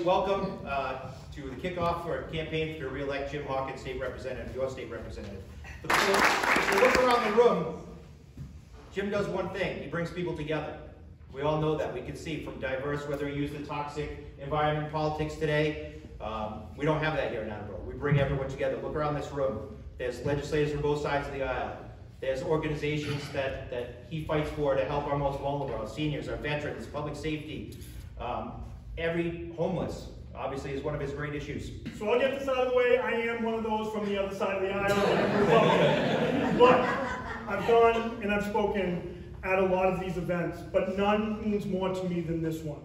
Welcome to the kickoff for a campaign to re-elect Jim Hawkins, state representative, your state representative. If you look around the room, Jim does one thing: he brings people together. We all know that. We can see from diverse, whether he used the toxic environment politics today. We don't have that here in Attleboro. We bring everyone together. Look around this room. There's legislators from both sides of the aisle. There's organizations that he fights for to help our most vulnerable, our seniors, our veterans, public safety. Every homeless, obviously, is one of his great issues. So I'll get this out of the way. I am one of those from the other side of the aisle. But I've gone and I've spoken at a lot of these events, but none means more to me than this one.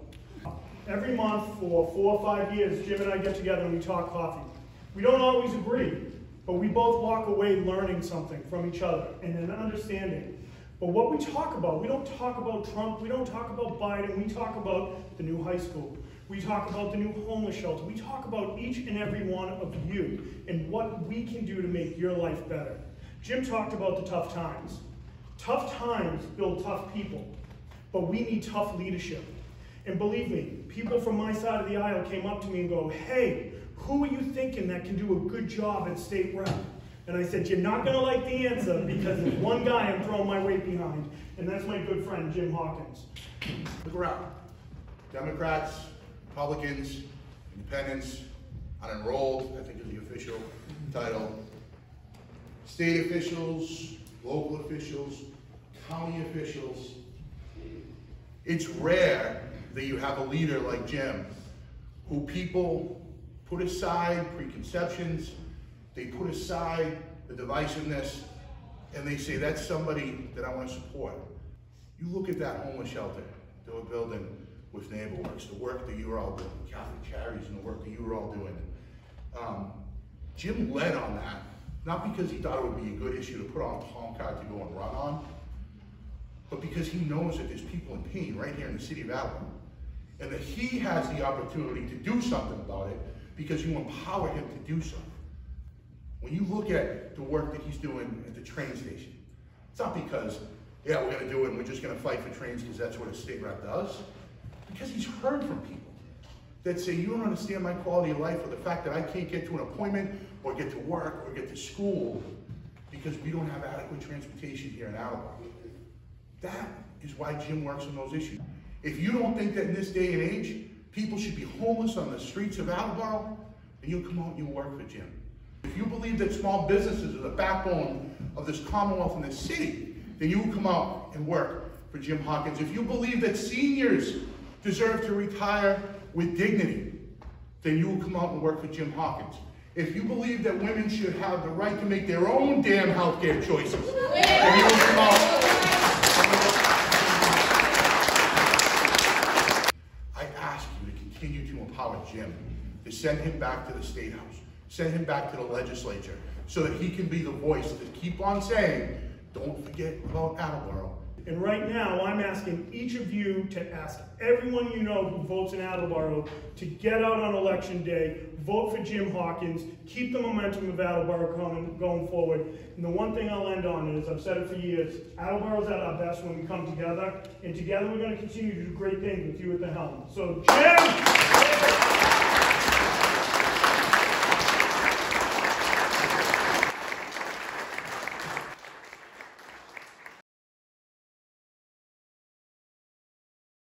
Every month for 4 or 5 years, Jim and I get together and we talk coffee. We don't always agree, but we both walk away learning something from each other and an understanding. But what we talk about, we don't talk about Trump, we don't talk about Biden, we talk about the new high school. We talk about the new homeless shelter. We talk about each and every one of you and what we can do to make your life better. Jim talked about the tough times. Tough times build tough people, but we need tough leadership. And believe me, people from my side of the aisle came up to me and go, "Hey, who are you thinking that can do a good job at state rep?" And I said, "You're not going to like the answer because there's one guy I'm throwing my weight behind, and that's my good friend, Jim Hawkins." Look around. Democrats, Republicans, Independents, unenrolled, I think is the official title, state officials, local officials, county officials. It's rare that you have a leader like Jim who people put aside preconceptions, they put aside the divisiveness, and they say, that's somebody that I want to support. You look at that homeless shelter that we're building with NeighborWorks, the work that you were all doing, Catholic Charities and the work that you were all doing. Jim led on that, not because he thought it would be a good issue to put on a palm card to go and run on, but because he knows that there's people in pain right here in the city of Attleboro, and that he has the opportunity to do something about it because you empower him to do so. When you look at the work that he's doing at the train station, it's not because, yeah, we're going to do it and we're just going to fight for trains because that's what a state rep does. Because he's heard from people that say, you don't understand my quality of life or the fact that I can't get to an appointment or get to work or get to school because we don't have adequate transportation here in Attleboro. That is why Jim works on those issues. If you don't think that in this day and age, people should be homeless on the streets of Attleboro, then you'll come out and you'll work for Jim. If you believe that small businesses are the backbone of this Commonwealth and this city, then you will come out and work for Jim Hawkins. If you believe that seniors deserve to retire with dignity, then you will come out and work for Jim Hawkins. If you believe that women should have the right to make their own damn healthcare choices, then you will come out. I ask you to continue to empower Jim, to send him back to the State House, send him back to the legislature, so that he can be the voice to keep on saying, don't forget about Attleboro. And right now, I'm asking each of you to ask everyone you know who votes in Attleboro to get out on election day, vote for Jim Hawkins, keep the momentum of Attleboro going forward. And the one thing I'll end on is, I've said it for years, Attleboro's at our best when we come together, and together we're going to continue to do great things with you at the helm. So, Jim!